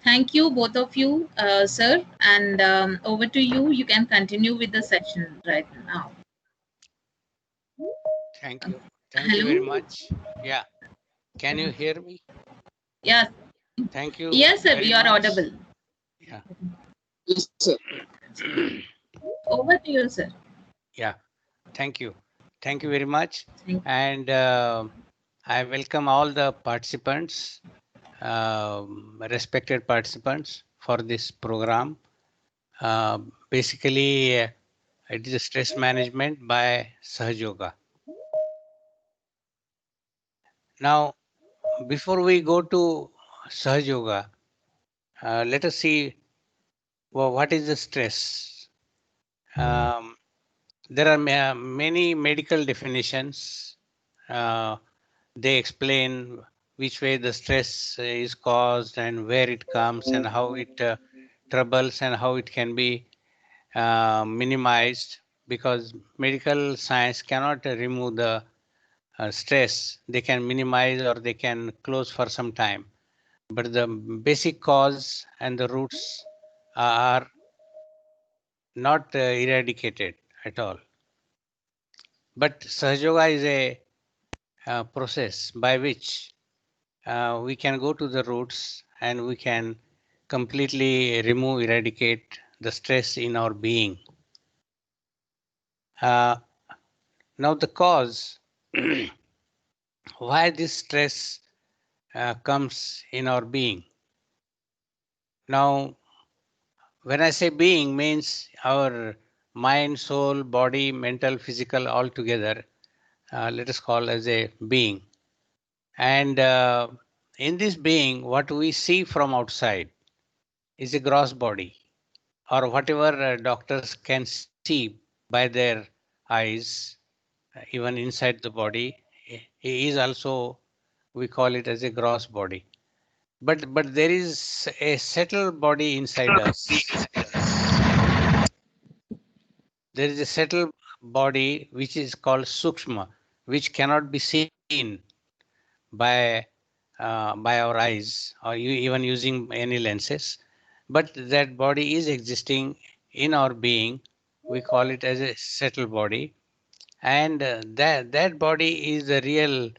Thank you, both of you, sir. And over to you. You can continue with the session right now. Thank you. Thank you very Hello. much. Yeah. Can you hear me? Yes. Thank you Yes, sir. very You are much. audible. Yeah. Yes, sir. Over to you, sir. Yeah. Thank you. Thank you very much. Thank And I welcome all the participants, respected participants for this program. Uh, Basically, it is a stress management by Sahaj Yoga. Now, before we go to Sahaj Yoga, let us see what is the stress. Um, there are many medical definitions. Uh, they explain which way the stress is caused and where it comes and how it troubles and how it can be minimized, because medical science cannot remove the stress. They can minimize or they can close for some time, but the basic cause and the roots are not eradicated at all. But Sahaja Yoga is a process by which we can go to the roots and we can completely remove, eradicate the stress in our being. Uh, Now the cause why this stress comes in our being. Now, when I say being, means our mind, soul, body, mental, physical, all together. Let us call as a being. And in this being, what we see from outside is a gross body, or whatever doctors can see by their eyes, even inside the body, is also, we call it as a gross body. But there is a settled body inside us. There is a settled body which is called sukshma, which cannot be seen by our eyes or even using any lenses. But that body is existing in our being. We call it as a settled body, and that body is the real,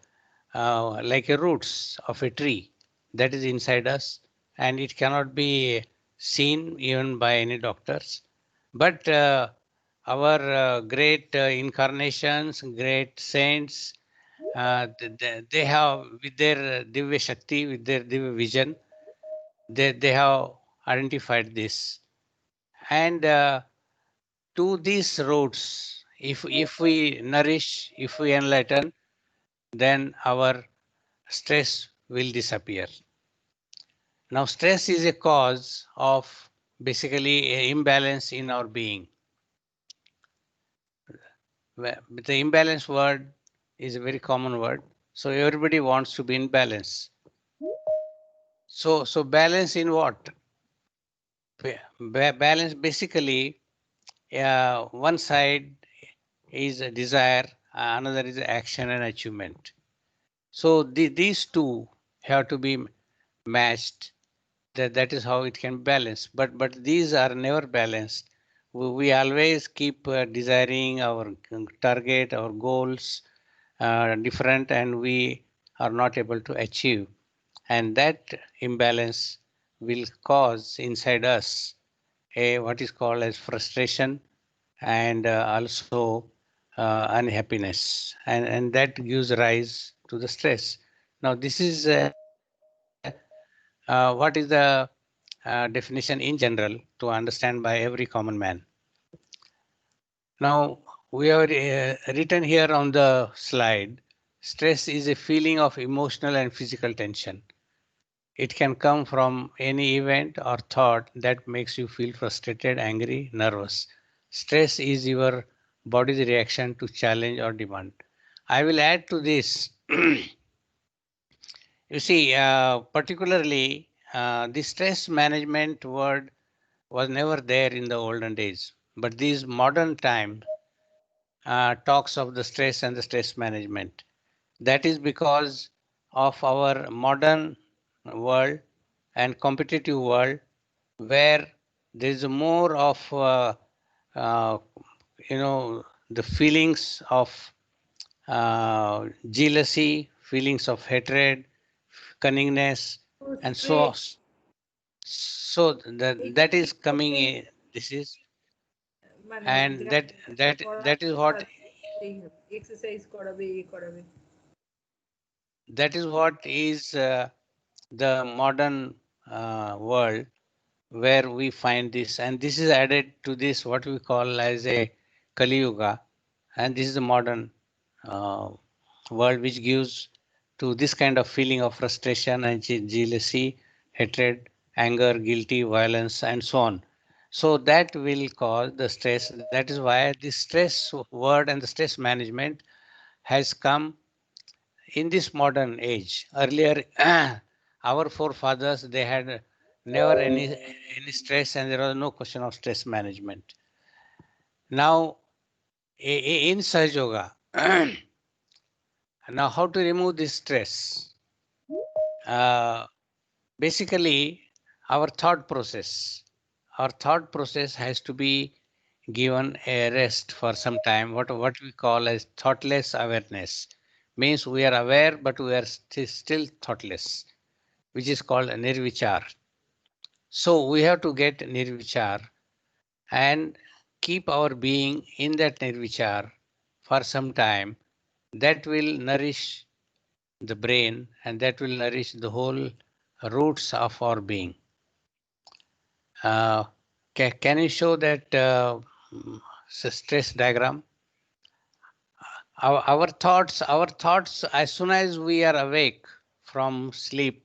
like a roots of a tree that is inside us, and it cannot be seen even by any doctors. But our great incarnations, great saints, they have, with their Divya Shakti, with their Divya vision, they have identified this. And to these roots, if we nourish, if we enlighten, then our stress will disappear. Now, stress is a cause of basically a imbalance in our being. The imbalance word is a very common word. So everybody wants to be in balance. So balance in what? Balance basically, one side is a desire, another is action and achievement. So these two have to be matched. That is how it can balance. But these are never balanced. We always keep desiring our target, our goals different, and we are not able to achieve. And that imbalance will cause inside us a what is called as frustration and also unhappiness, and that gives rise to the stress. Now this is what is the definition in general to understand by every common man. Now we have written here on the slide, stress is a feeling of emotional and physical tension. It can come from any event or thought that makes you feel frustrated, angry, nervous. Stress is your body's reaction to challenge or demand. I will add to this. You see, particularly the stress management word was never there in the olden days, but these modern times talks of the stress and the stress management. That is because of our modern world and competitive world where there is more of uh, the feelings of jealousy, feelings of hatred, cunningness, and so on. So that is coming in. This is, and that is what is the modern world where we find this, and this is added to this what we call as a Kali Yuga, and this is the modern uh, world which gives to this kind of feeling of frustration and jealousy, hatred, anger, guilty, violence, and so on. So that will cause the stress. That is why the stress word and the stress management has come in this modern age. Earlier, our forefathers, they had never any stress, and there was no question of stress management. Now, in Sahaja Yoga, now how to remove this stress? Basically, our thought process has to be given a rest for some time. What we call as thoughtless awareness means we are aware, but we are still thoughtless, which is called nirvichar. So we have to get nirvichar and keep our being in that nirvichar for some time. That will nourish the brain and that will nourish the whole roots of our being. Uh, can you show that stress diagram? Our thoughts, as soon as we are awake from sleep,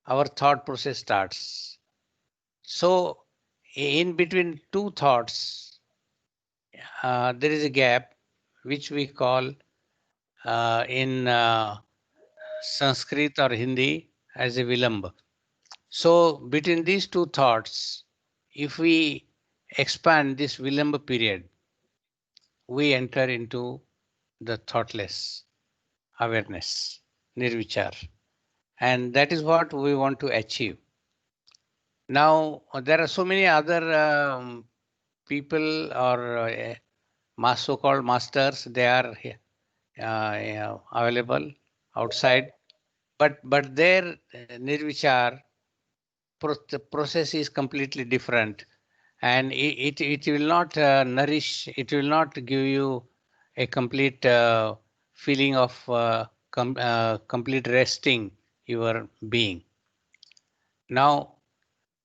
our thought process starts. So in between two thoughts, there is a gap which we call in Sanskrit or Hindi as a vilamba. So between these two thoughts, if we expand this vilamba period, we enter into the thoughtless awareness, nirvichar. And that is what we want to achieve. Now, there are so many other people or so-called masters, they are available outside, but their nirvichar the process is completely different, and it will not nourish, it will not give you a complete feeling of complete resting your being. Now,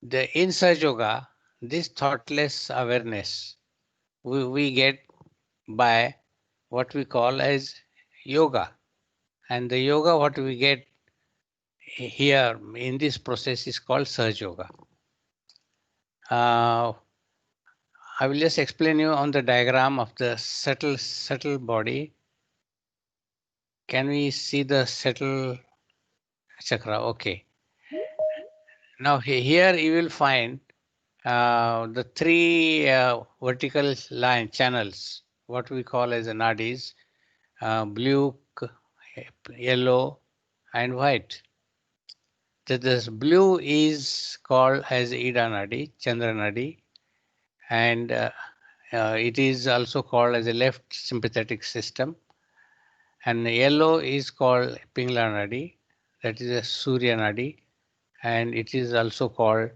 the in Sahaja Yoga, this thoughtless awareness we get by what we call as yoga, and the yoga what we get here in this process is called Sahaja Yoga. I will just explain you on the diagram of the subtle body. Can we see the subtle chakra? Okay. Now here you will find the three vertical line channels, what we call as the nadis, blue, yellow, and white. This blue is called as Ida Nadi, Chandra Nadi, and it is also called as a left sympathetic system. And yellow is called Pingla Nadi, that is a Surya Nadi, and it is also called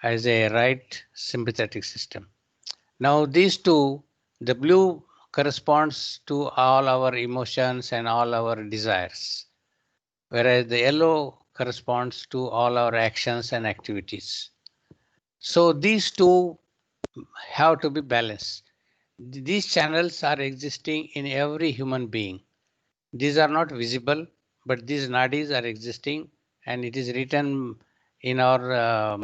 as a right sympathetic system. Now these two, the blue corresponds to all our emotions and all our desires, whereas the yellow corresponds to all our actions and activities. So these two have to be balanced. These channels are existing in every human being. These are not visible, but these nadis are existing, and it is written in our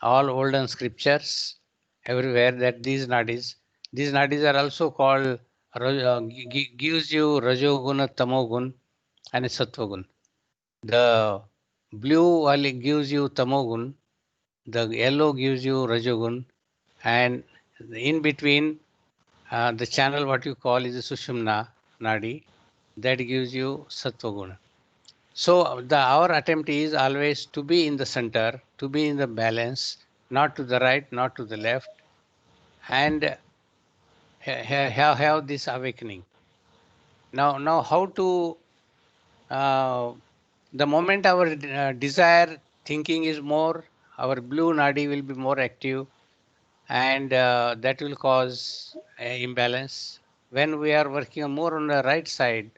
all olden scriptures everywhere that these nadis are also called gives you rajoguna, tamogun, and sattvagun. The blue only gives you tamogun, the yellow gives you rajogun, and in between the channel what you call is the sushumna nadi, that gives you sattva guna. So our attempt is always to be in the center, to be in the balance, not to the right, not to the left, and have this awakening. Now, how to the moment our desire thinking is more, our blue nadi will be more active, and that will cause imbalance. When we are working more on the right side,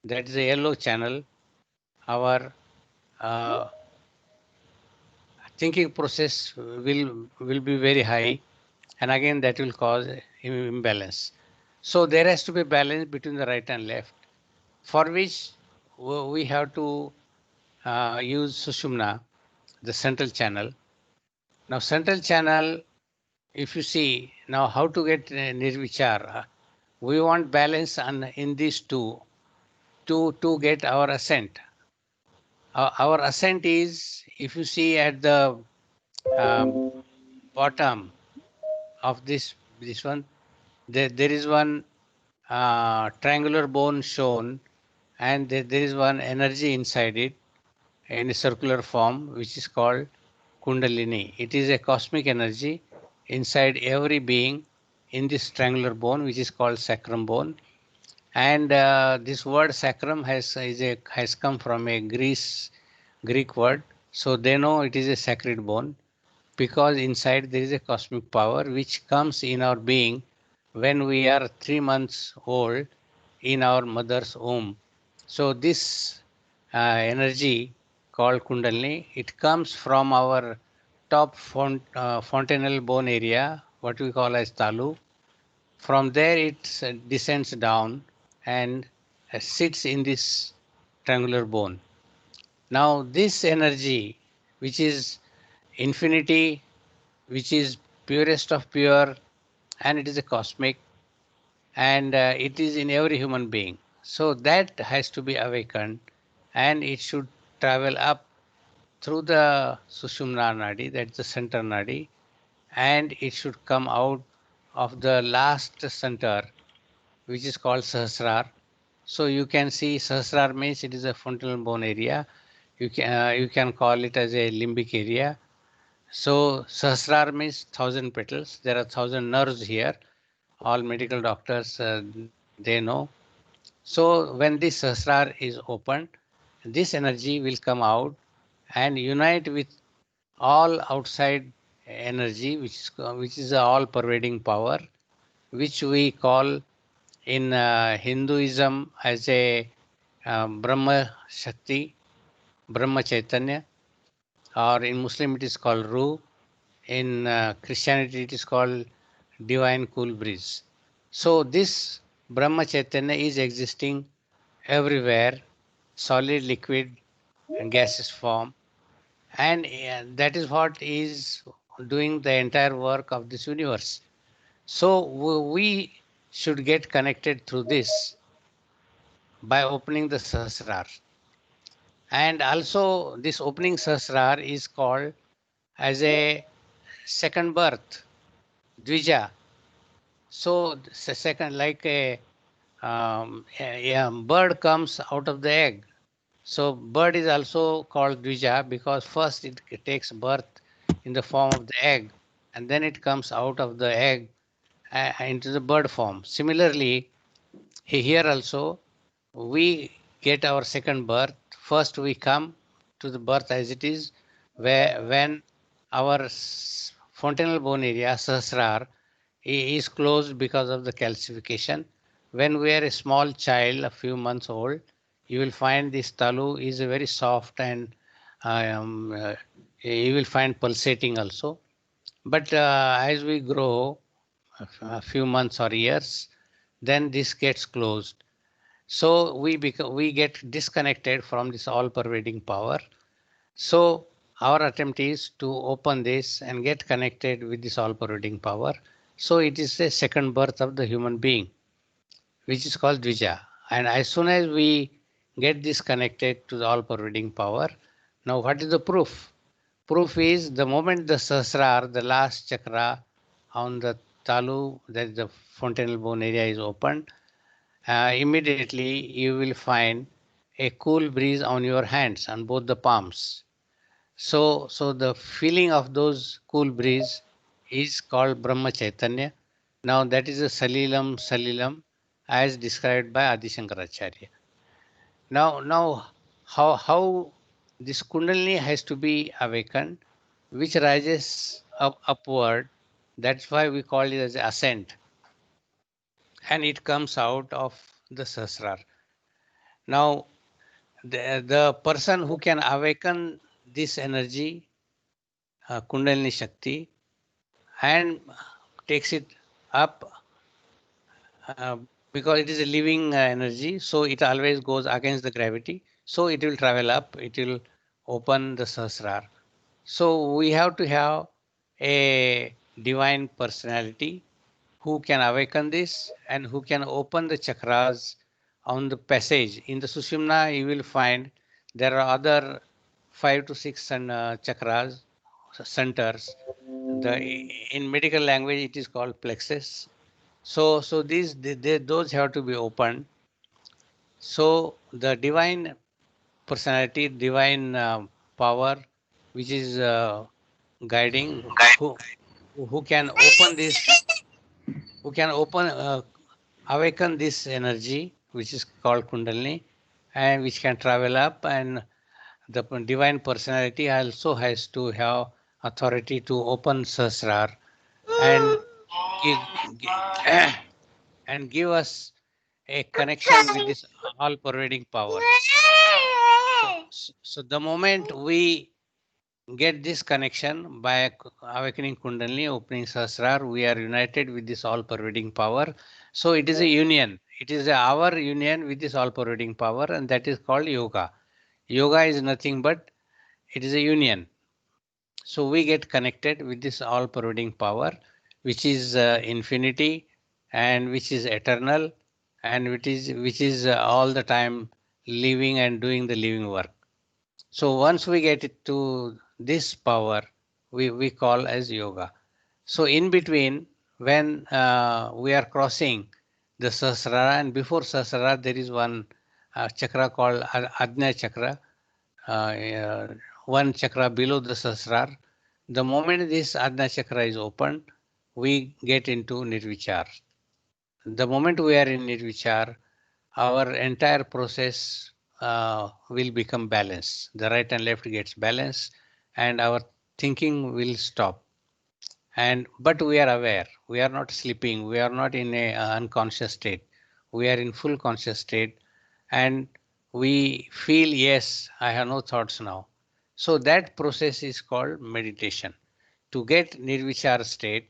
that is a yellow channel, our thinking process will be very high, and again that will cause imbalance. So there has to be balance between the right and left, for which we have to use Sushumna, the central channel. Now central channel, if you see now how to get nirvichar, we want balance in these two to get our ascent. Our ascent is, if you see at the um, bottom of this one, there is one triangular bone shown, and there is one energy inside it in a circular form, which is called Kundalini. It is a cosmic energy inside every being in this triangular bone, which is called sacrum bone. And this word sacrum has come from a Greek word, so they know it is a sacred bone, because inside there is a cosmic power which comes in our being when we are 3 months old in our mother's womb. So this energy called Kundalini, it comes from our top fontanel bone area, what we call as talu. From there it descends down and sits in this triangular bone. Now this energy, which is infinity, which is purest of pure, and it is a cosmic, and it is in every human being. So that has to be awakened, and it should travel up through the Sushumna Nadi, that's the center Nadi, and it should come out of the last center, which is called Sahasrar. So you can see Sahasrar means it is a frontal bone area. You can call it as a limbic area. So Sahasrar means 1,000 petals. There are 1,000 nerves here. All medical doctors they know. So when this Sahasrar is opened, this energy will come out and unite with all outside energy, which is a all-pervading power, which we call in Hinduism as a Brahma Shakti, Brahma Chaitanya, or in Muslim it is called Ruh. In Christianity it is called Divine Cool Breeze. So this Brahma Chaitanya is existing everywhere, solid, liquid, and gaseous form, and that is what is doing the entire work of this universe. So we should get connected through this by opening the Sahasrar. And also this opening Sahasrar is called as a second birth, Dvija. So the second, like a bird comes out of the egg. So bird is also called Dvija because first it takes birth in the form of the egg, and then it comes out of the egg into the bird form. Similarly, here also we get our second birth. First we come to the birth as it is, where when our fontanel bone area, Sahasrar, is closed because of the calcification. When we are a small child, a few months old, you will find this talu is a very soft, and you will find pulsating also. But as we grow, a few months or years, then this gets closed. So we get disconnected from this all-pervading power. So our attempt is to open this and get connected with this all-pervading power. So it is a second birth of the human being, which is called Dvija. And as soon as we get this connected to the all-pervading power, now what is the proof? Proof is the moment the Sahasrar, the last chakra on the talu, that is the fontanel bone area, is opened, immediately you will find a cool breeze on your hands, on both the palms. So the feeling of those cool breeze is called Brahma Chaitanya. Now that is a Salilam as described by Adi Shankaracharya. Now how this Kundalini has to be awakened, which rises upward. That's why we call it as ascent, and it comes out of the Sahasrar. Now the person who can awaken this energy, Kundalini Shakti, and takes it up, uh, because it is a living energy, so it always goes against the gravity. So it will travel up, it will open the Sahasrar. So we have to have a divine personality who can awaken this and who can open the chakras on the passage. In the Sushumna, you will find there are other 5 to 6 chakras, centers. In medical language, it is called plexus. So those have to be opened. So the divine personality, divine power, which is guiding, who can open this, who can awaken this energy, which is called Kundalini, and which can travel up, and the divine personality also has to have authority to open Sahasrar and give, and give us a connection with this all-pervading power. So the moment we get this connection by awakening Kundalini, opening Sahasrar, we are united with this all-pervading power. So it is a union. It is our union with this all-pervading power, and that is called yoga. Yoga is nothing but it is a union. So we get connected with this all-pervading power, which is infinity and which is eternal and which is all the time living and doing the living work. So once we get it to this power, we call as yoga. So in between, when we are crossing the Sahasrara, and before Sahasrara, there is one chakra called Ajna chakra, one chakra below the Sahasrar. The moment this Ajna chakra is opened, we get into Nirvichar. The moment we are in Nirvichar, our entire process will become balanced. The right and left gets balanced, and our thinking will stop. But we are aware. We are not sleeping. We are not in a unconscious state. We are in full conscious state, and we feel, yes, I have no thoughts now. So that process is called meditation. To get Nirvichar state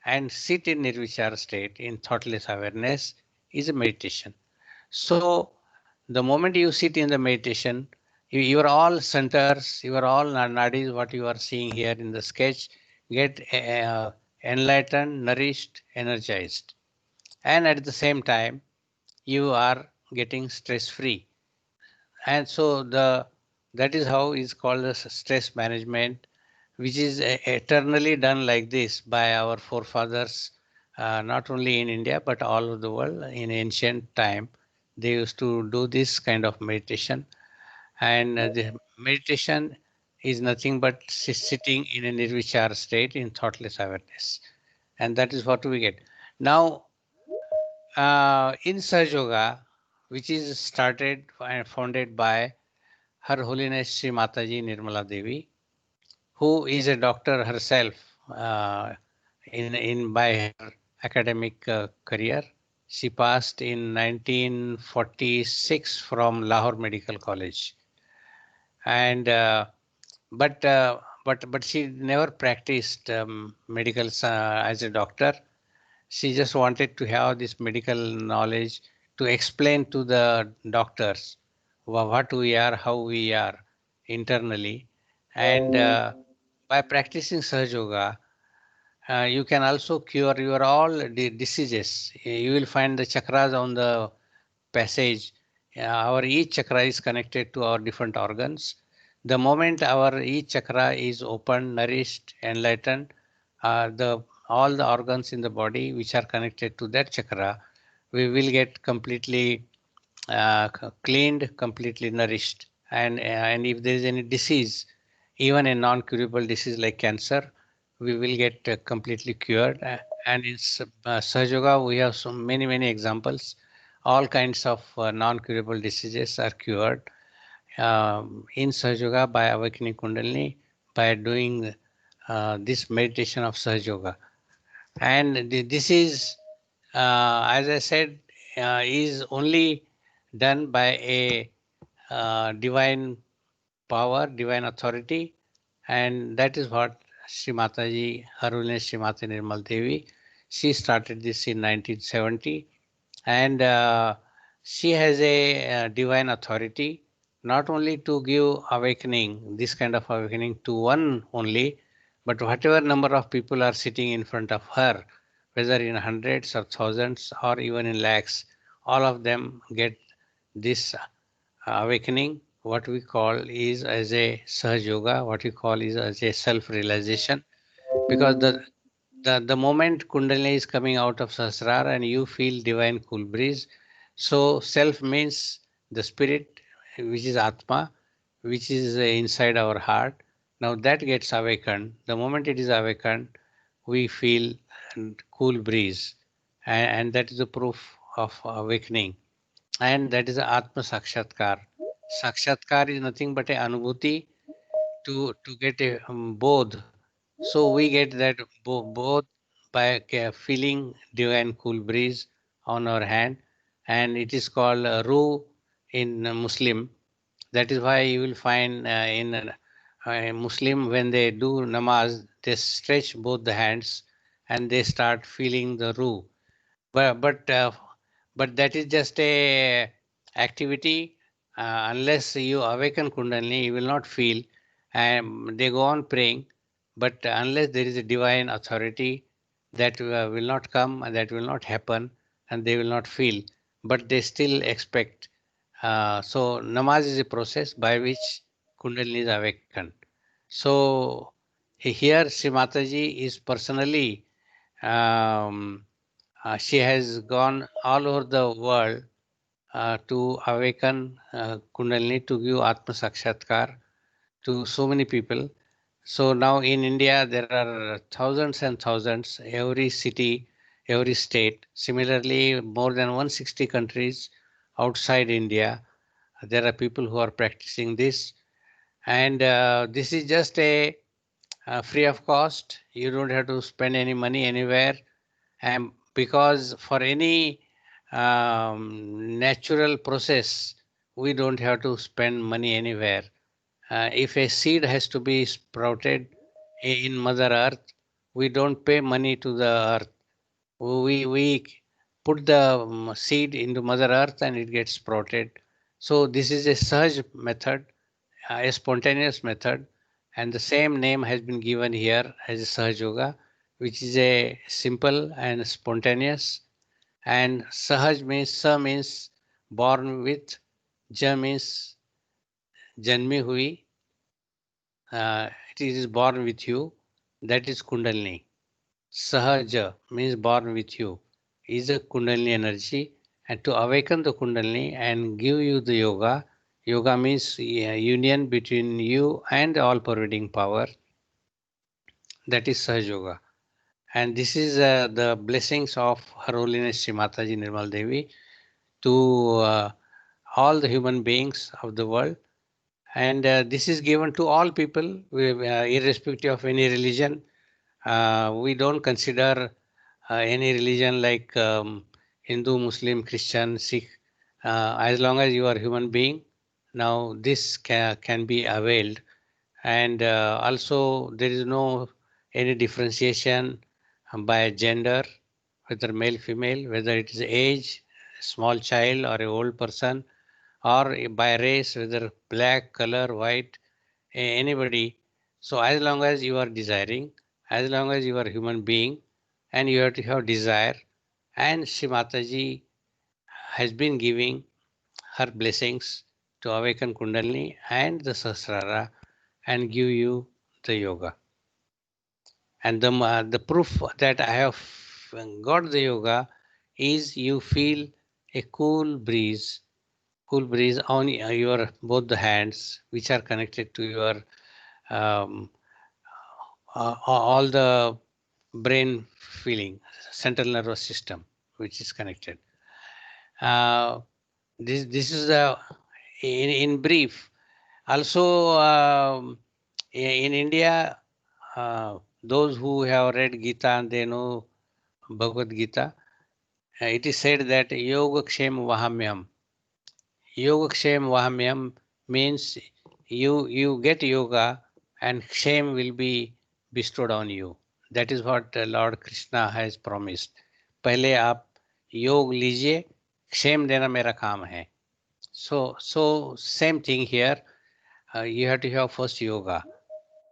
and sit in Nirvichar state in thoughtless awareness is a meditation. So the moment you sit in the meditation, your all centers, your all nadis, what you are seeing here in the sketch, get enlightened, nourished, energized. And at the same time, you are getting stress free. And so that is how is called as stress management, which is eternally done like this by our forefathers, not only in India but all over the world. In ancient time, they used to do this kind of meditation, and the meditation is nothing but sitting in a nirvichar state in thoughtless awareness, and that is what we get. Now, in Saj Yoga, which is started and founded by Her Holiness Sri Mataji Nirmala Devi, who is a doctor herself in by her academic career. She passed in 1946 from Lahore Medical College, and but she never practiced medical as a doctor. She just wanted to have this medical knowledge to explain to the doctors what we are, how we are internally, and by practicing Sahaja Yoga, you can also cure your all diseases. You will find the chakras on the passage. Our each chakra is connected to our different organs. The moment our each chakra is open, nourished, enlightened, the all the organs in the body which are connected to that chakra, we will get completely cleaned, completely nourished. And if there is any disease, even a non-curable disease like cancer, we will get completely cured. And in Sahaja Yoga, we have so many examples. All kinds of non-curable diseases are cured in Sahaja Yoga by awakening Kundalini, by doing this meditation of Sahaja Yoga. And this is, as I said, is only done by a divine power, divine authority, and that is what Sri Mataji, Her Holiness Sri Mata Nirmal Devi, she started this in 1970, and she has a divine authority not only to give awakening, this kind of awakening to one only, but whatever number of people are sitting in front of her, whether in hundreds or thousands or even in lakhs, all of them get this awakening. What we call is as a Sahaj Yoga, what we call is as a self-realization, because the moment Kundalini is coming out of Sahasrara and you feel divine cool breeze, so self means the spirit, which is Atma, which is inside our heart. Now that gets awakened. The moment it is awakened, we feel cool breeze, and that is the proof of awakening. And that is Atma Sakshatkar. Sakshatkar is nothing but a anubhuti to get a bodh. So we get that both by feeling divine cool breeze on our hand, and it is called Ruh in Muslim. That is why you will find in Muslim when they do namaz, they stretch both the hands and they start feeling the Ruh. But that is just a activity. Unless you awaken Kundalini, you will not feel. And they go on praying, but unless there is a divine authority, that will not come and that will not happen, and they will not feel. But they still expect. So namaz is a process by which Kundalini is awakened. So here Sri Mataji is personally um, she has gone all over the world to awaken Kundalini, to give Atma Sakshatkar to so many people. So now in India, there are thousands and thousands, every city, every state. Similarly, more than 160 countries outside India, there are people who are practicing this. And this is just a free of cost. You don't have to spend any money anywhere. And because for any natural process, we don't have to spend money anywhere. If a seed has to be sprouted in Mother Earth, we don't pay money to the earth. We put the seed into Mother Earth and it gets sprouted. So this is a Sahaj method, a spontaneous method, and the same name has been given here as a Sahaj Yoga, which is a simple and spontaneous. And Sahaj means Sa means born with, Ja means Janmi hui, it is born with you. That is Kundalini. Sahaja means born with you, is a Kundalini energy. And to awaken the Kundalini and give you the yoga, yoga means union between you and the all pervading power. That is Sahaj Yoga. And this is the blessings of Her Holiness Sri Mataji Nirmal Devi to all the human beings of the world. And this is given to all people, irrespective of any religion. We don't consider any religion like Hindu, Muslim, Christian, Sikh. As long as you are a human being, now this can be availed. And also there is no any differentiation by gender, whether male, female, whether it is age, small child or a old person, or by race, whether black, color, white, anybody. So as long as you are desiring, as long as you are a human being and you have to have desire, and Sri Mataji has been giving her blessings to awaken Kundalini and the Sahasrara and give you the yoga. And the proof that I have got the yoga is you feel a cool breeze cool breeze on your both the hands, which are connected to your um, all the brain feeling, central nervous system, which is connected. Uh, this is in brief. Also, in India, those who have read Gita and they know Bhagavad Gita, it is said that Yoga Kshem Vahamyam. Yoga Kshem Vahamyam means you get yoga and Kshem will be bestowed on you. That is what Lord Krishna has promised. पहले आप योग लीजिए, क्षेम देना मेरा काम है. So same thing here. You have to have first yoga.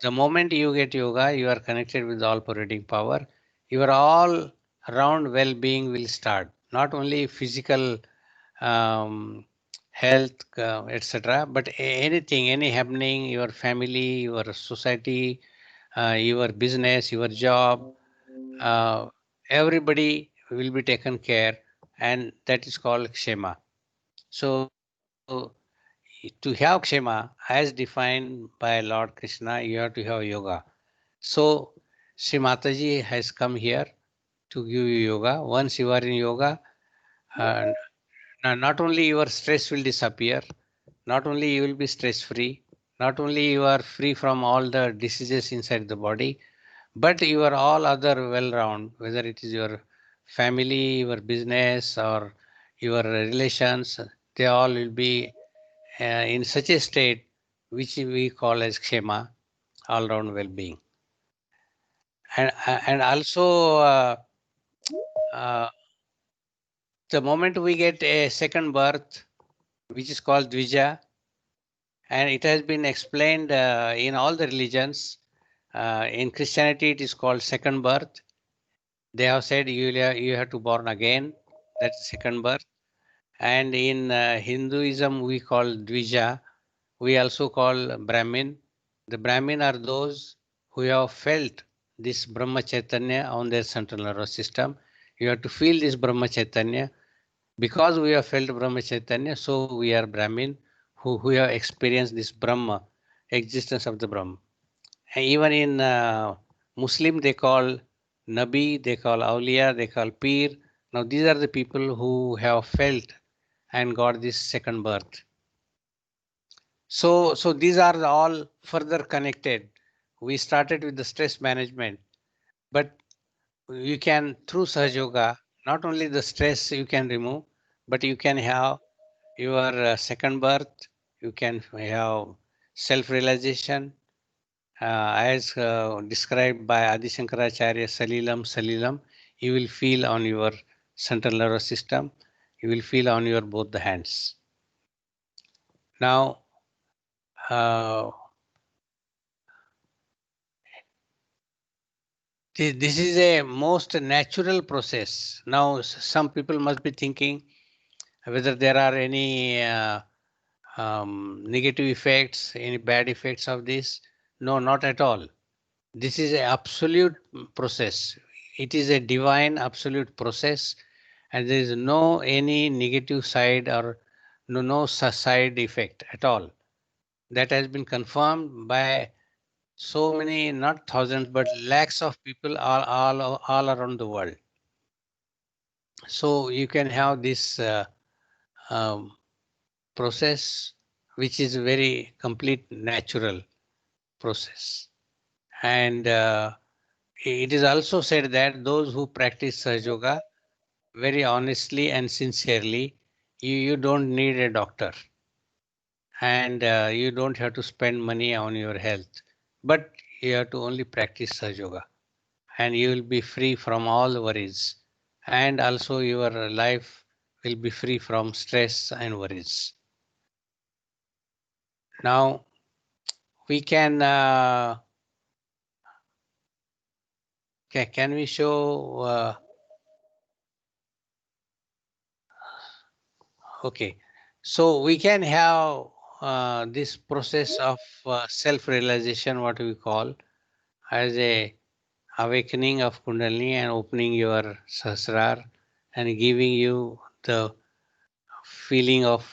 The moment you get yoga, you are connected with all pervading power. Your all round well-being will start. Not only physical um, health, etc., but anything, any happening, your family, your society, your business, your job, uh, everybody will be taken care, and that is called Kshema. So to have Kshema, as defined by Lord Krishna, you have to have yoga. So Sri Mataji has come here to give you yoga. Once you are in yoga, uh, not only your stress will disappear, not only you will be stress free, not only you are free from all the diseases inside the body, but your all other well round, whether it is your family, your business, or your relations, they all will be in such a state which we call as Kshema, all round well being. And also, uh, the moment we get a second birth, which is called Dvija, and it has been explained in all the religions. In Christianity, it is called second birth. They have said you have to born again. That's second birth. And in Hinduism, we call Dvija. We also call Brahmin. The Brahmin are those who have felt this Brahma Chaitanya on their central nervous system. You have to feel this Brahma Chaitanya. Because we have felt Brahma Chaitanya, so we are Brahmin who have experienced this Brahma, existence of the Brahma. And even in Muslim, they call Nabi, they call Awliya, they call Pir. Now these are the people who have felt and got this second birth. So these are all further connected. We started with the stress management, but you can, through Sahaja Yoga, not only the stress you can remove, but you can have your second birth, you can have self-realization, as described by Adi Shankaracharya, Salilam, you will feel on your central nervous system, you will feel on your both the hands. Now, this is a most natural process. Now, some people must be thinking whether there are any negative effects, any bad effects of this. No, not at all. This is an absolute process. It is a divine absolute process, and there is no any negative side or no side effect at all. That has been confirmed by so many, not thousands, but lakhs of people all around the world. So you can have this process, which is a very complete natural process. And it is also said that those who practice Sahaja Yoga very honestly and sincerely, you don't need a doctor, and you don't have to spend money on your health, but you have to only practice Sahaja Yoga, and you will be free from all worries, and also your life will be free from stress and worries. Now we can we show okay, so we can have this process of self-realization, what we call as a awakening of Kundalini and opening your Sahasrar and giving you the feeling of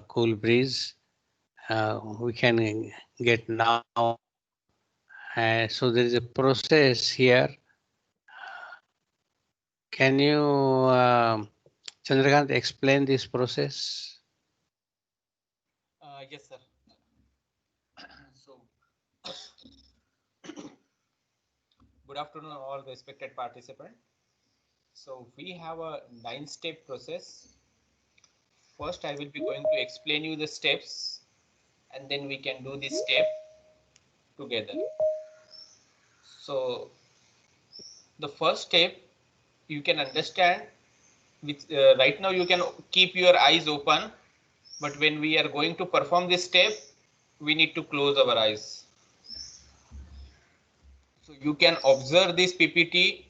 cool breeze we can get now. So there is a process here. Can you, Chandrakant, explain this process? Yes, sir. So, good afternoon, all respected participants. So, we have a 9-step process. First, I will be going to explain you the steps, and then we can do this step together. So, the first step you can understand with right now you can keep your eyes open, but when we are going to perform this step, we need to close our eyes. So you can observe this PPT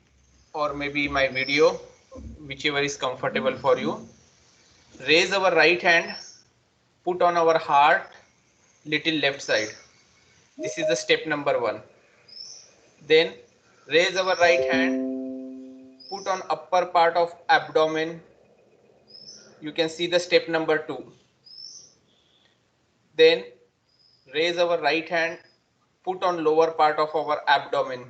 or maybe my video, whichever is comfortable for you. Raise our right hand, put on our heart, little left side. This is the step number 1. Then raise our right hand, put on upper part of abdomen. You can see the step number 2. Then raise our right hand, put on lower part of our abdomen.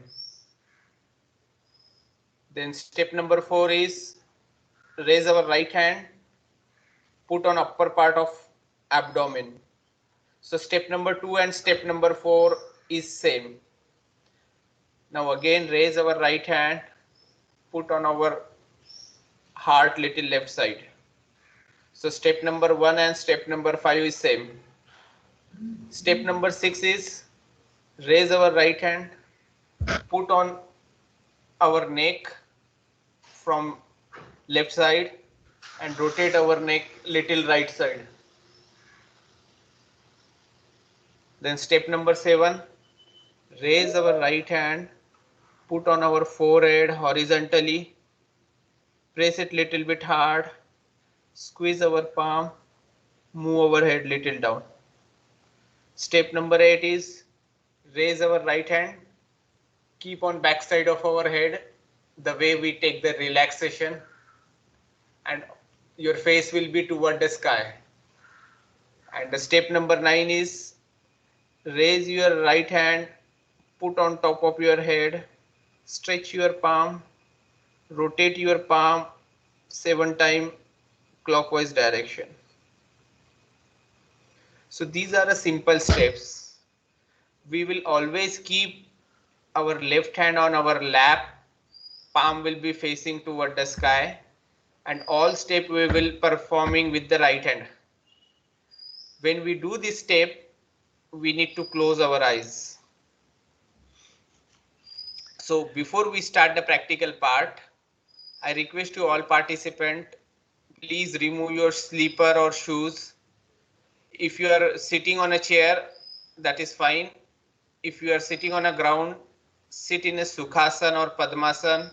Then step number 4 is raise our right hand, put on upper part of abdomen. So step number 2 and step number 4 is same. Now again raise our right hand, put on our heart little left side. So step number 1 and step number 5 is same. Step number 6 is raise our right hand, put on our neck from left side and rotate our neck little right side. Then step number 7, raise our right hand, put on our forehead horizontally, press it little bit hard, squeeze our palm, move our head little down. Step number 8 is raise our right hand, keep on back side of our head the way we take the relaxation, and your face will be toward the sky. And the step number 9 is raise your right hand, put on top of your head, stretch your palm, rotate your palm 7 times clockwise direction. So these are the simple steps. We will always keep our left hand on our lap, palm will be facing toward the sky, and all step we will performing with the right hand. When we do this step, we need to close our eyes. So before we start the practical part, I request you all participants, please remove your slipper or shoes. If you are sitting on a chair, that is fine. If you are sitting on a ground, sit in a Sukhasana or Padmasana,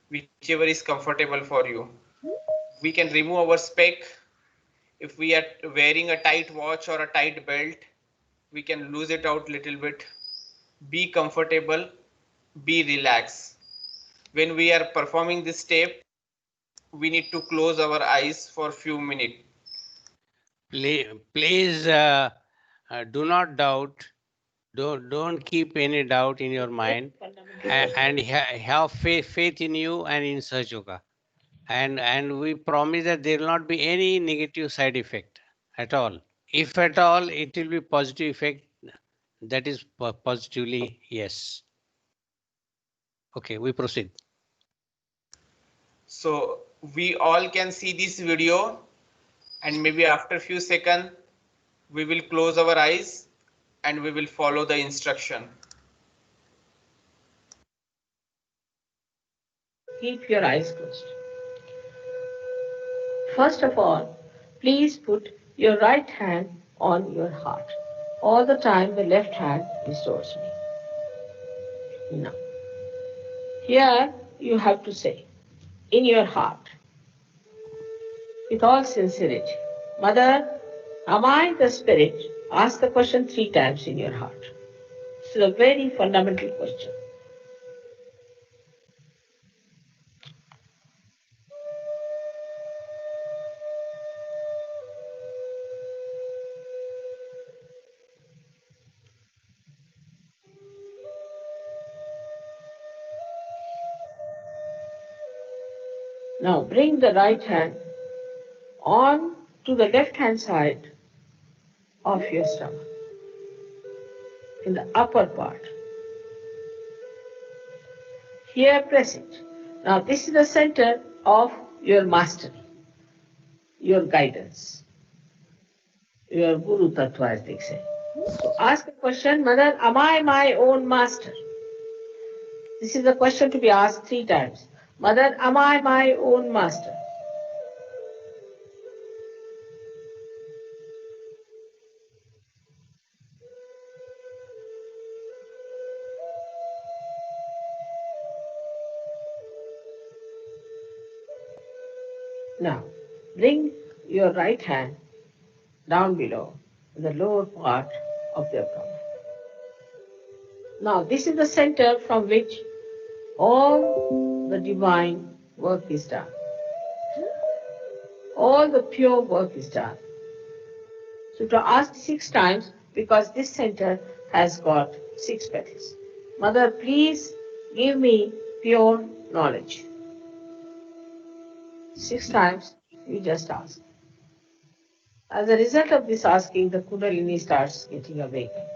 whichever is comfortable for you. We can remove our spec. If we are wearing a tight watch or a tight belt, we can lose it out little bit. Be comfortable, be relaxed. When we are performing this step, we need to close our eyes for few minutes. Please do not doubt. Don't keep any doubt in your mind, and have faith in you and in Sahaj Yoga. And we promise that there will not be any negative side effect at all. If at all, it will be positive effect. That is positively yes. Okay, we proceed. So we all can see this video, and maybe after a few seconds, we will close our eyes and we will follow the instruction. Keep your eyes closed. First of all, please put your right hand on your heart. All the time the left hand is towards me. Now, here you have to say, in your heart, with all sincerity, Mother, am I the spirit? Ask the question 3 times in your heart. This is a very fundamental question. Now bring the right hand on to the left hand side of your stomach, in the upper part. Here press it. Now this is the center of your mastery, your guidance, your Guru Tattva as they say. So ask a question, Mother, am I my own master? This is a question to be asked 3 times. Mother, am I my own master? Now, bring your right hand down below, in the lower part of the abdomen. Now, this is the center from which all the divine work is done. All the pure work is done. So to ask 6 times, because this center has got 6 petals. Mother, please give me pure knowledge. 6 times, you just ask. As a result of this asking, the Kundalini starts getting awakened.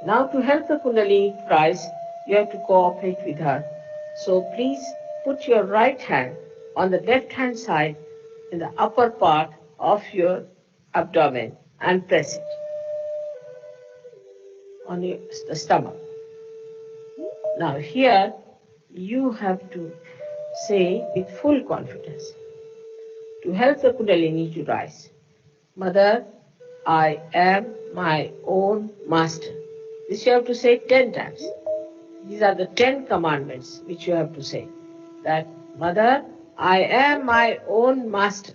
Now to help the Kundalini rise, you have to cooperate with her. So please put your right hand on the left hand side in the upper part of your abdomen and press it on the stomach. Now here you have to say with full confidence to help the Kundalini to rise. Mother, I am my own master. This you have to say 10 times. These are the 10 commandments which you have to say. That, Mother, I am my own master.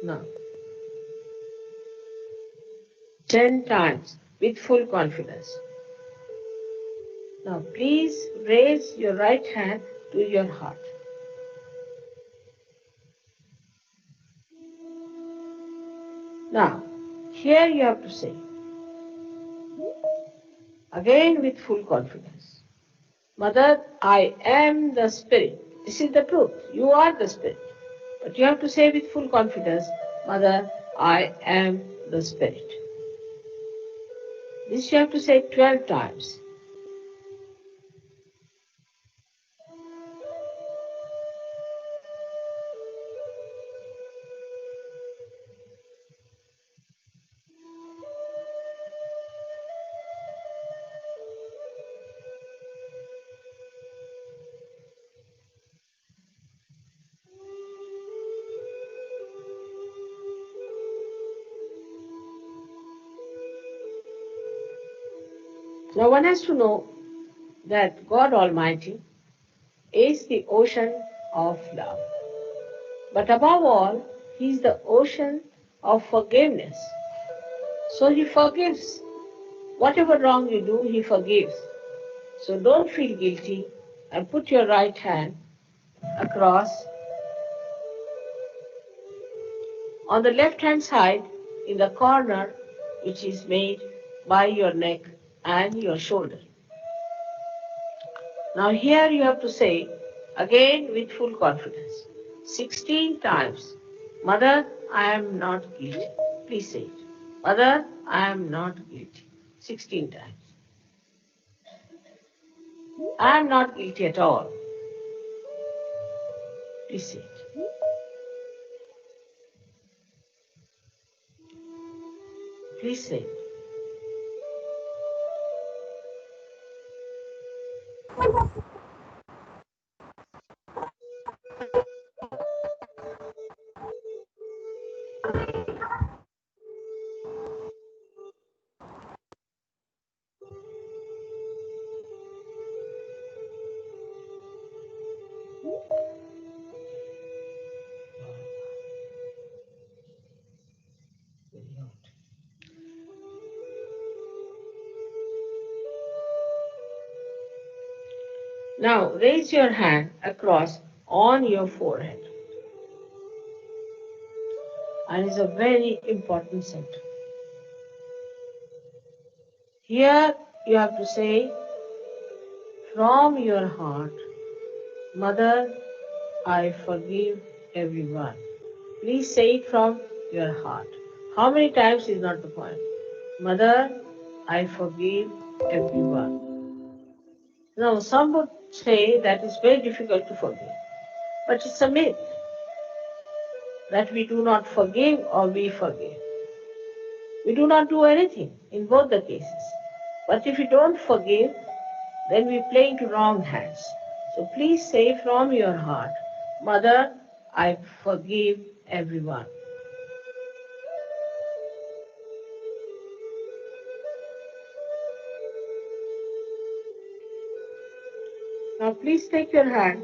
Now, 10 times with full confidence. Now, please raise your right hand to your heart. Now, here you have to say, again with full confidence, Mother, I am the Spirit. This is the truth. You are the Spirit. But you have to say with full confidence, Mother, I am the Spirit. This you have to say 12 times. Now one has to know that God Almighty is the ocean of love. But above all, He is the ocean of forgiveness. So He forgives. Whatever wrong you do, He forgives. So don't feel guilty and put your right hand across on the left hand side in the corner which is made by your neck and your shoulder. Now here you have to say again with full confidence 16 times, Mother, I am not guilty. Please say it. Mother, I am not guilty. 16 times. I am not guilty at all. Please say it. Please say it. Now raise your hand across on your forehead. And it's a very important center. Here you have to say from your heart, Mother, I forgive everyone. Please say it from your heart. How many times is not the point? Mother, I forgive everyone. Now, some would say that it's very difficult to forgive, but it's a myth that we do not forgive or we forgive. We do not do anything in both the cases. But if we don't forgive, then we play into wrong hands. So please say from your heart, Mother, I forgive everyone. Now please take your hand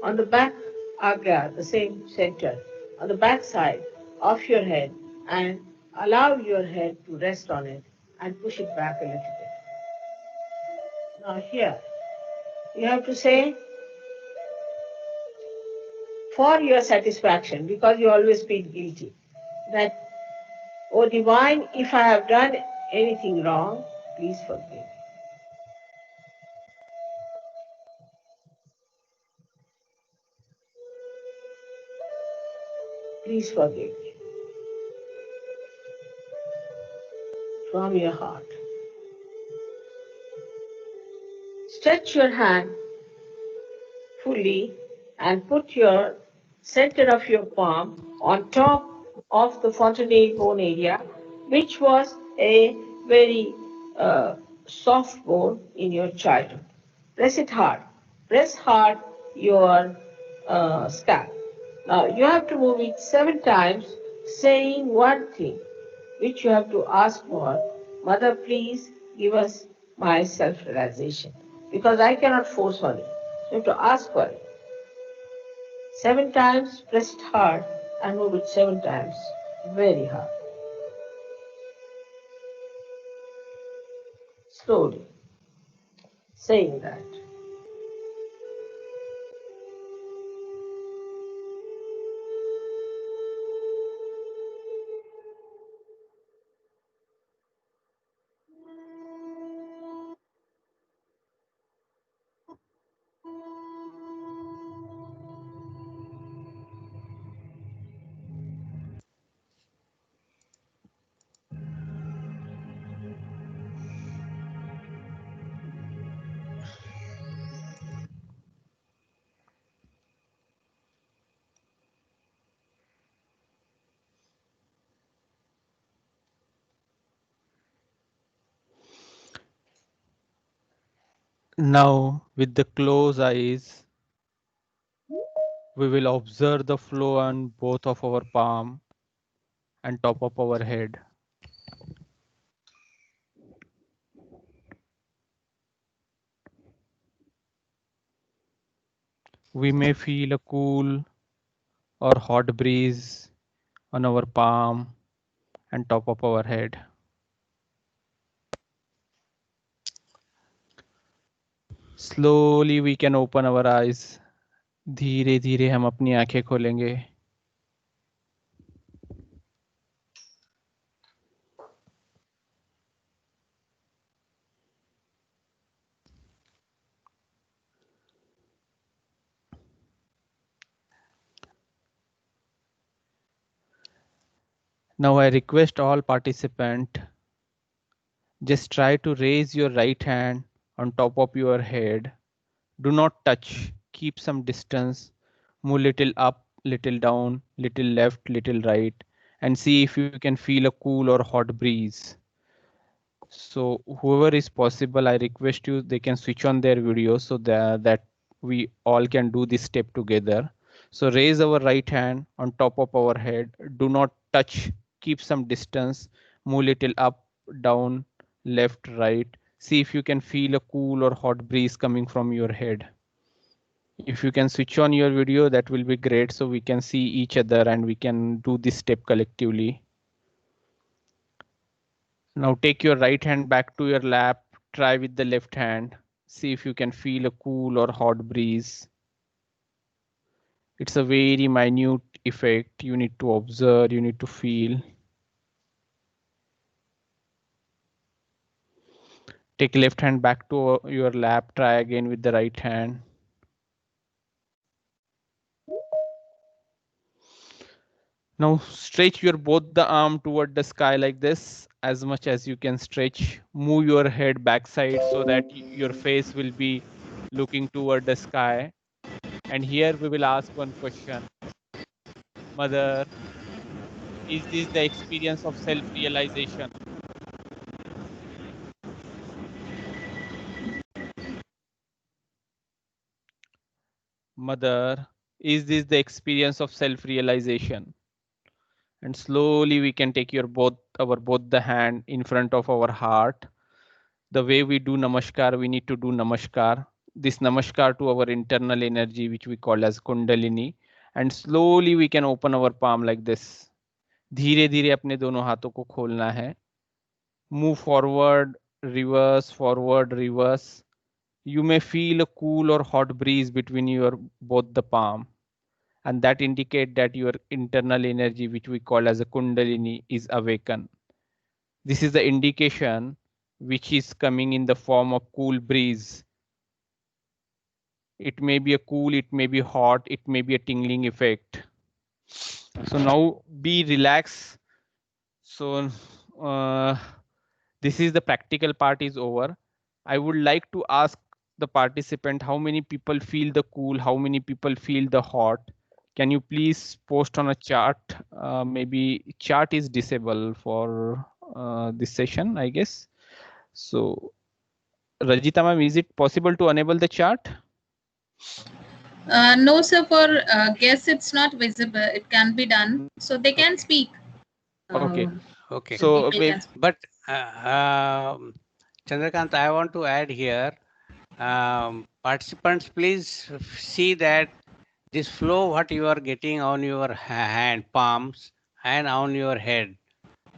on the back agya, the same center, on the back side of your head and allow your head to rest on it and push it back a little bit. Now here, you have to say for your satisfaction, because you always feel guilty, that, O Divine, if I have done anything wrong, please forgive me. Please forgive me from your heart. Stretch your hand fully and put your center of your palm on top of the fontanelle bone area, which was a very soft bone in your childhood. Press it hard. Press hard your scalp. Now you have to move it 7 times, saying one thing, which you have to ask for. Mother, please give us my self-realization, because I cannot force on it. So you have to ask for it. 7 times, press it hard and move it 7 times, very hard. Slowly, saying that. Now, with the closed eyes, we will observe the flow on both of our palm and top of our head. We may feel a cool or hot breeze on our palm and top of our head. Slowly we can open our eyes. धीरे धीरे हम अपनी आंखें खोलेंगे. Now I request all participants, just try to raise your right hand on top of your head. Do not touch, keep some distance, move little up, little down, little left, little right, and see if you can feel a cool or hot breeze. So whoever is possible, I request you, they can switch on their video so that we all can do this step together. So raise our right hand on top of our head. Do not touch, keep some distance, move little up, down, left, right. See if you can feel a cool or hot breeze coming from your head. If you can switch on your video, that will be great. So we can see each other and we can do this step collectively. Now take your right hand back to your lap, try with the left hand. See if you can feel a cool or hot breeze. It's a very minute effect. You need to observe, you need to feel. Take left hand back to your lap, try again with the right hand. Now stretch your both the arm toward the sky like this as much as you can stretch. Move your head backside so that your face will be looking toward the sky. And here we will ask one question. Mother, is this the experience of self-realization? Mother, is this the experience of self-realization? And slowly we can take your both the hand in front of our heart. The way we do namaskar, we need to do namaskar. This namaskar to our internal energy, which we call as kundalini. And slowly we can open our palm like this. धीरे धीरे अपने दोनों हाथों को खोलना है. Move forward, reverse. You may feel a cool or hot breeze between your both the palm. And that indicate that your internal energy, which we call as a kundalini, is awakened. This is the indication which is coming in the form of cool breeze. It may be a cool, it may be hot, it may be a tingling effect. So now be relaxed. So this is the practical part is over. I would like to ask the participant how many people feel the cool, how many people feel the hot. Can you please post on a chart? Maybe chart is disabled for this session, I guess. So Rajita ma'am, is it possible to enable the chart? No, sir, for guests, it's not visible. It can be done. So they can speak. Okay. Okay. So But Chandrakant, I want to add here, participants, please see that this flow what you are getting on your hand palms and on your head,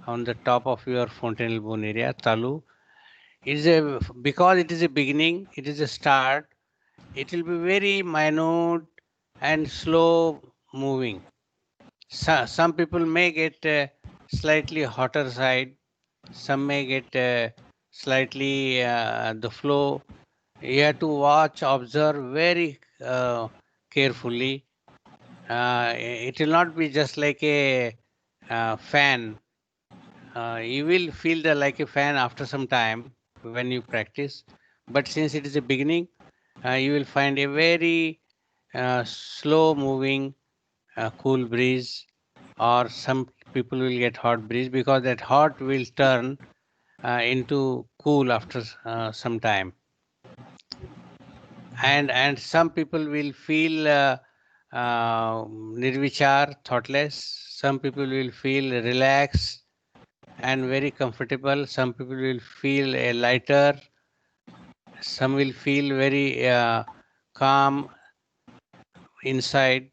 on the top of your fontanel bone area, talu, is a, because it is a beginning, it is a start, it will be very minute and slow moving. Some people may get slightly hotter side, some may get slightly the flow. You have to watch, observe very carefully. It will not be just like a fan. You will feel like a fan after some time when you practice. But since it is a beginning, you will find a very slow moving cool breeze, or some people will get hot breeze because that hot will turn into cool after some time. And some people will feel nirvichar, thoughtless. Some people will feel relaxed and very comfortable. Some people will feel a lighter. Some will feel very calm inside.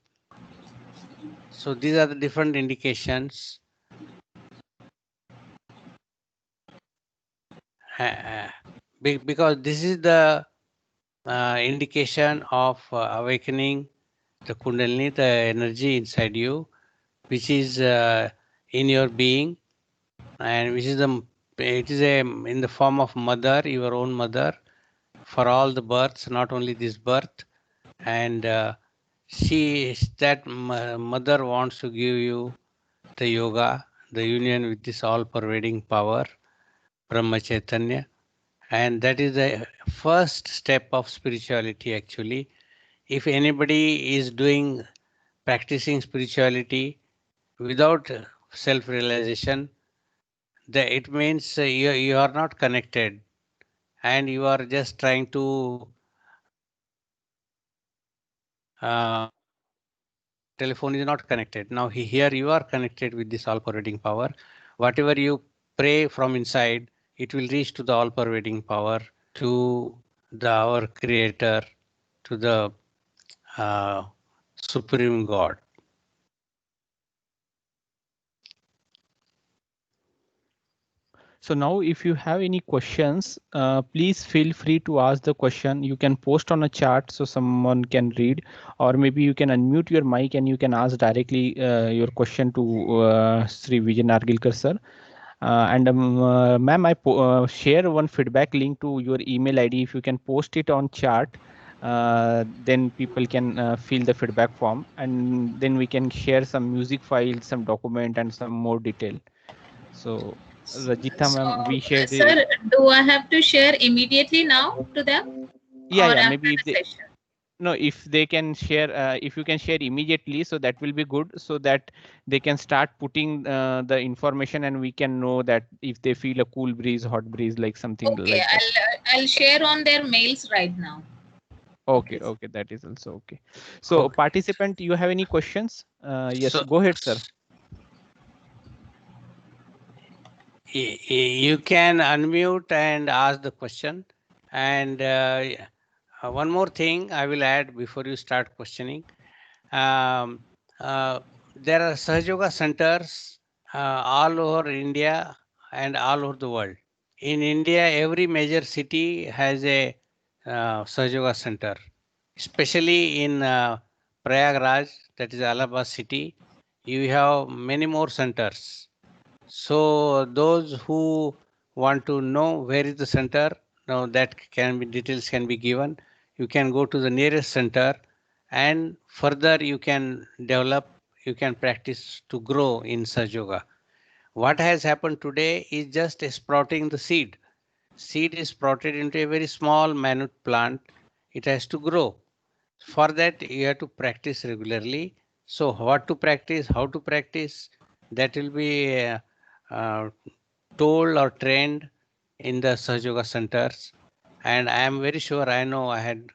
So these are the different indications. Because this is the indication of awakening the Kundalini, the energy inside you, which is in your being, and which is it is in the form of mother, your own mother, for all the births, not only this birth, and that mother wants to give you the yoga, the union with this all-pervading power, Brahma Chaitanya, and that is the first step of spirituality actually. If anybody is practicing spirituality without self-realization, it means you are not connected, and you are just trying to telephone is not connected. Now here you are connected with this all-pervading power. Whatever you pray from inside, it will reach to the all-pervading power, to our Creator, to the Supreme God. So now if you have any questions, please feel free to ask the question. You can post on a chat so someone can read, or maybe you can unmute your mic and you can ask directly your question to Sri Vijay Nargilkar sir. Ma'am, I share one feedback link to your email ID. If you can post it on chat, then people can fill the feedback form, and then we can share some music files, some document, and some more detail. So Rajitha ma'am, we shared it. Sir, do I have to share immediately now to them? Yeah, or yeah, after maybe if the they, session? no, if they can share, if you can share immediately, so that will be good, so that they can start putting the information, and we can know that if they feel a cool breeze, hot breeze, like something Okay, like that. I'll share on their mails right now. Okay, okay, that is also okay. So Okay. participant, you have any questions? Yes, So, go ahead, sir. You can unmute and ask the question. And one more thing I will add before you start questioning. There are Sahaja Yoga centers all over India and all over the world. In India, every major city has a Sahaja Yoga center, especially in Prayagraj, that is Allahabad city. You have many more centers. So those who want to know where is the center, now that can be details can be given. You can go to the nearest center, and further you can develop, you can practice to grow in Sahaja Yoga. What has happened today is just sprouting the seed. Seed is sprouted into a very small minute plant. It has to grow. For that you have to practice regularly. So what to practice, how to practice, that will be uh, told or trained in the Sahaja Yoga centers. And I am very sure, I know I had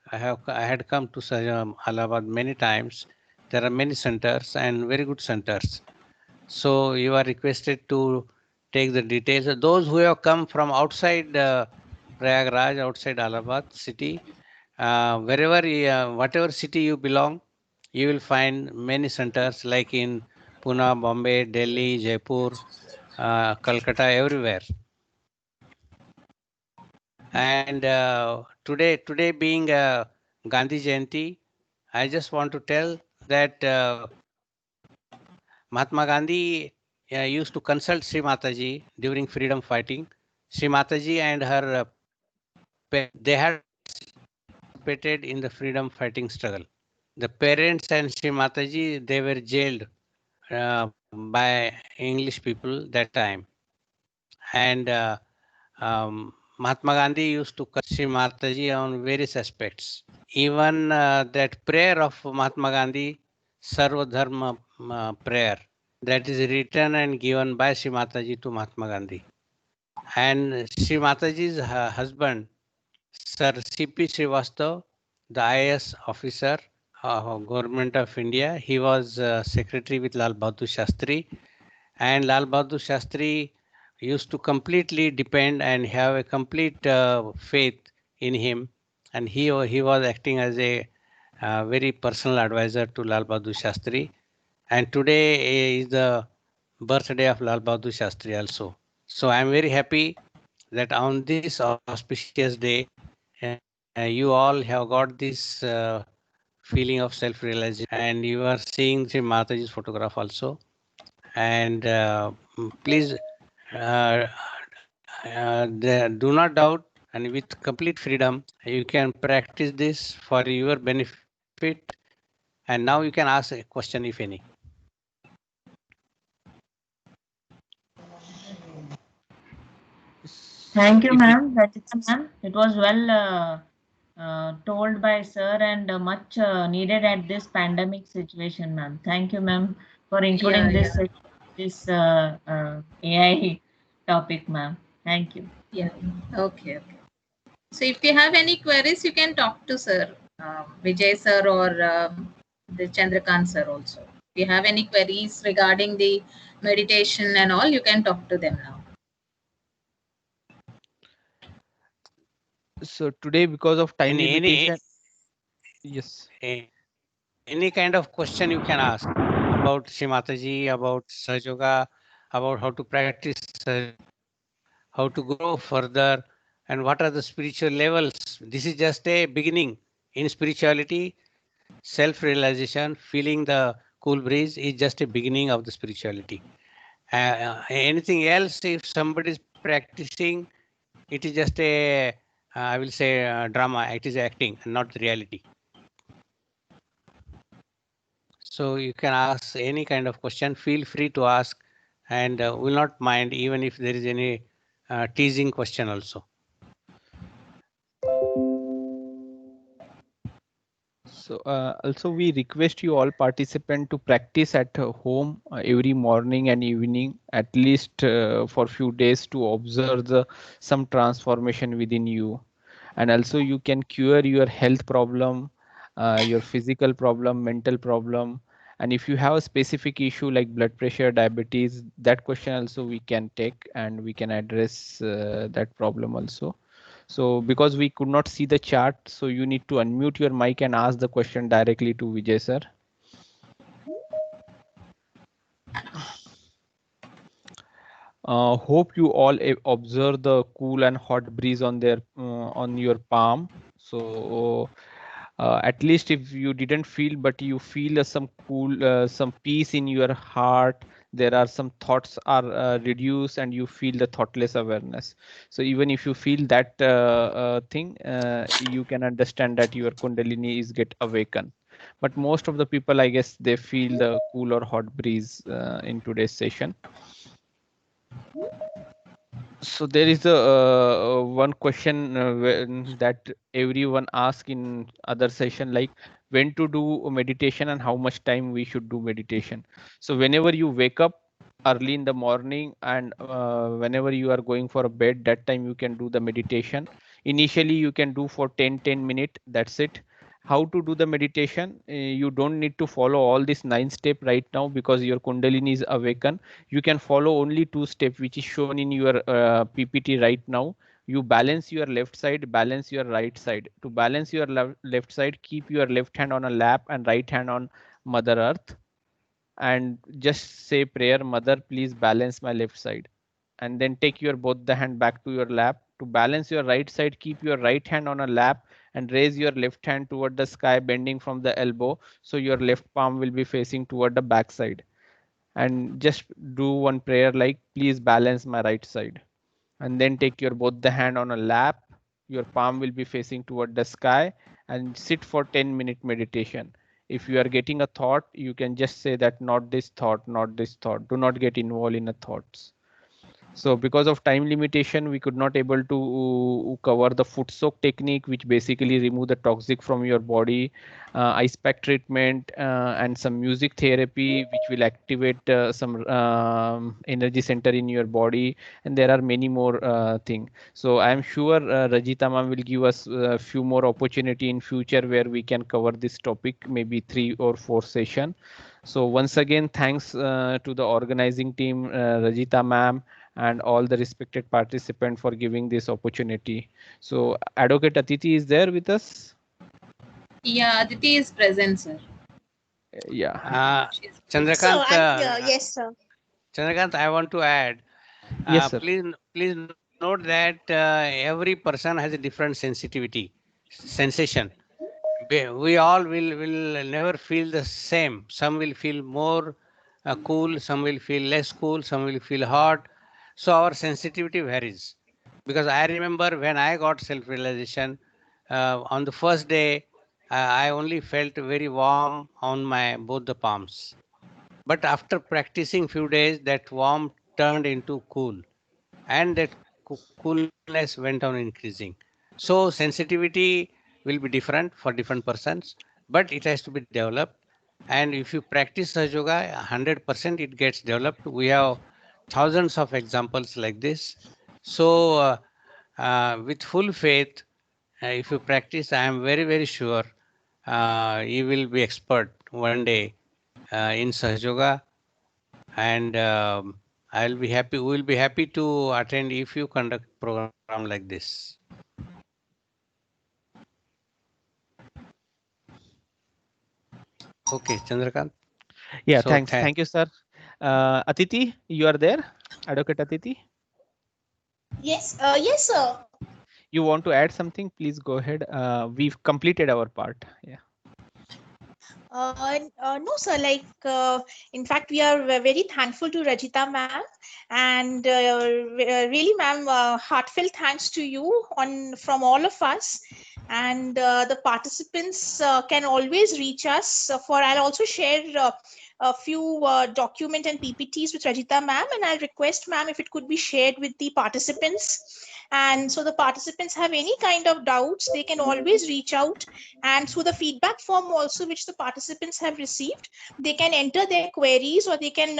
come to Allahabad many times. There are many centers and very good centers. So you are requested to take the details. Those who have come from outside Prayagraj, outside Allahabad city, whatever city you belong, you will find many centers like in Pune, Bombay, Delhi, Jaipur, Calcutta, everywhere. And today being Gandhi Jayanti, I just want to tell that Mahatma Gandhi used to consult Sri Mataji during freedom fighting. Sri Mataji and her they had participated in the freedom fighting struggle. The parents and Sri Mataji, they were jailed by English people that time. And Mahatma Gandhi used to consult Sri Mataji on various aspects. Even that prayer of Mahatma Gandhi, Sarva Dharma prayer, that is written and given by Sri Mataji to Mahatma Gandhi. And Sri Mataji's husband, Sir C.P. Srivastava, the IAS officer, Government of India, he was secretary with Lal Bahadur Shastri, and Lal Bahadur Shastri used to completely depend and have a complete faith in him, and he was acting as a very personal advisor to Lal Bahadur Shastri. And today is the birthday of Lal Bahadur Shastri also. So I am very happy that on this auspicious day, you all have got this feeling of self-realization, and you are seeing Sri Mataji's photograph also. And please do not doubt, and with complete freedom, you can practice this for your benefit. And now you can ask a question if any. Thank you, If ma'am. Rajita ma'am. It was well told by sir and much needed at this pandemic situation, ma'am. Thank you, ma'am, for including Yeah. this AI topic, ma'am. Thank you. Yeah. Okay. Okay. So if you have any queries, you can talk to sir, Vijay sir, or the Chandrakant sir also. If you have any queries regarding the meditation and all, you can talk to them now. So today, because of time Any limitation, yes. any kind of question you can ask about Shrimataji, about Sahaja Yoga, about how to practice, how to grow further, and what are the spiritual levels. This is just a beginning in spirituality. Self-realization, feeling the cool breeze is just a beginning of the spirituality. Anything else, if somebody is practicing, it is just a, I will say, drama. It is acting, not reality. So you can ask any kind of question. Feel free to ask, and will not mind even if there is any teasing question also. So also we request you all participant to practice at home every morning and evening, at least for few days, to observe some transformation within you. And also you can cure your health problem, your physical problem, mental problem. And if you have a specific issue like blood pressure, diabetes, that question also we can take and we can address that problem also. So because we could not see the chart, so you need to unmute your mic and ask the question directly to Vijay sir. Hope you all observe the cool and hot breeze on their on your palm. So at least if you didn't feel, but you feel some cool, some peace in your heart. There are some thoughts are reduced, and you feel the thoughtless awareness. So even if you feel that thing, you can understand that your Kundalini is get awakened. But most of the people, I guess, they feel the cool or hot breeze in today's session. So there is a one question that everyone ask in other session, like when to do meditation and how much time we should do meditation. So whenever you wake up early in the morning and whenever you are going for a bed, that time you can do the meditation. Initially you can do for 10 minutes, that's it. How to do the meditation? You don't need to follow all this 9 step right now, because your Kundalini is awakened. You can follow only 2 steps, which is shown in your PPT right now. You balance your left side, balance your right side. To balance your left side, keep your left hand on a lap and right hand on Mother Earth, and just say prayer, Mother, please balance my left side. And then take your both the hand back to your lap. To balance your right side, keep your right hand on a lap and raise your left hand toward the sky, bending from the elbow, so your left palm will be facing toward the back side. And just do one prayer like, please balance my right side. And then take your both the hand on a lap, your palm will be facing toward the sky, and sit for 10-minute meditation. If you are getting a thought, you can just say that not this thought, not this thought. Do not get involved in the thoughts. So because of time limitation, we could not able to cover the foot soak technique, which basically remove the toxic from your body, ice pack treatment, and some music therapy, which will activate some energy center in your body. And there are many more things. So I am sure Rajita ma'am will give us a few more opportunity in future where we can cover this topic, maybe 3 or 4 session. So once again, thanks to the organizing team, Rajita ma'am, and all the respected participants for giving this opportunity. So Advocate Aditi is there with us? Yeah, Aditi is present, sir. Yeah. Chandrakant, yes, sir. Chandrakant, I want to add. Yes, sir. Please note that every person has a different sensation. We all will never feel the same. Some will feel more cool, some will feel less cool, some will feel hot. So our sensitivity varies. Because I remember when I got self-realization, on the first day, I only felt very warm on my both the palms. But after practicing few days, that warm turned into cool, and that coolness went on increasing. So sensitivity will be different for different persons, but it has to be developed. And if you practice Sahaja Yoga, 100% it gets developed. We have thousands of examples like this. So with full faith, if you practice, I am very, very sure you will be expert one day in Sahaja Yoga, and I'll be happy. We will be happy to attend if you conduct program like this. Okay, Chandrakant. Yeah, So thanks. Thank you, sir. Atiti, you are there? Advocate Atiti? Yes, yes, sir. You want to add something? Please go ahead. We've completed our part. Yeah. No, sir. In fact, we are very thankful to Rajita ma'am, and really, ma'am, heartfelt thanks to you from all of us. And the participants can always reach us. I'll also share a few document and PPTs with Rajita ma'am, and I'll request ma'am if it could be shared with the participants. And so the participants have any kind of doubts, they can always reach out, and through the feedback form also which the participants have received, they can enter their queries, or they can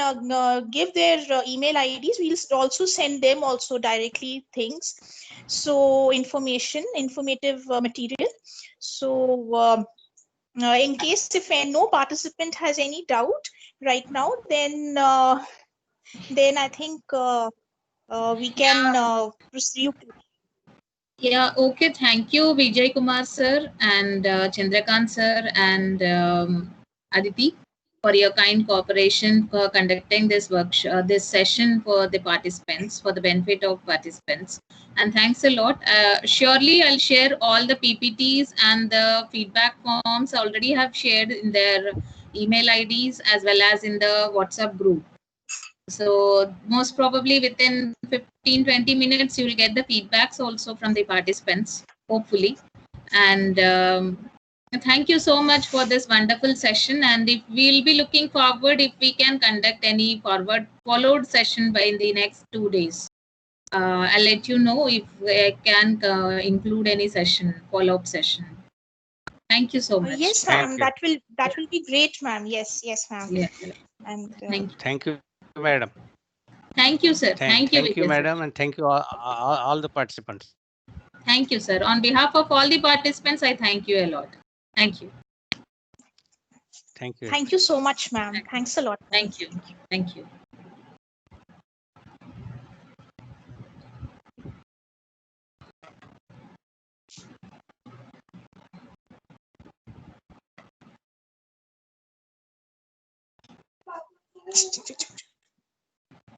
give their email IDs. We'll also send them also directly things, so informative material. So in case if no participant has any doubt right now, then I think we can proceed. Yeah, okay. Thank you, Vijay Kumar sir and Chandrakant sir and Aditi, for your kind cooperation for conducting this workshop, this session for the participants, for the benefit of participants. And thanks a lot. Surely I'll share all the PPTs and the feedback forms already have shared in their email IDs as well as in the WhatsApp group. So most probably within 15-20 minutes, you will get the feedbacks also from the participants, hopefully. And thank you so much for this wonderful session. And if we'll be looking forward, if we can conduct any followed session by the next 2 days. I'll let you know if I can include any session, follow-up session. Thank you so much. Yes, ma'am. That will be great, ma'am. Yes, ma'am. Yeah. And Thank you, madam. Thank you, sir. Thank you, Thank you, Vijay, madam, sir. and thank you all the participants. Thank you, sir. On behalf of all the participants, I thank you a lot. Thank you. Thank you. Thank you so much, ma'am. Thanks a lot. Thank you. Thank you. Thank you.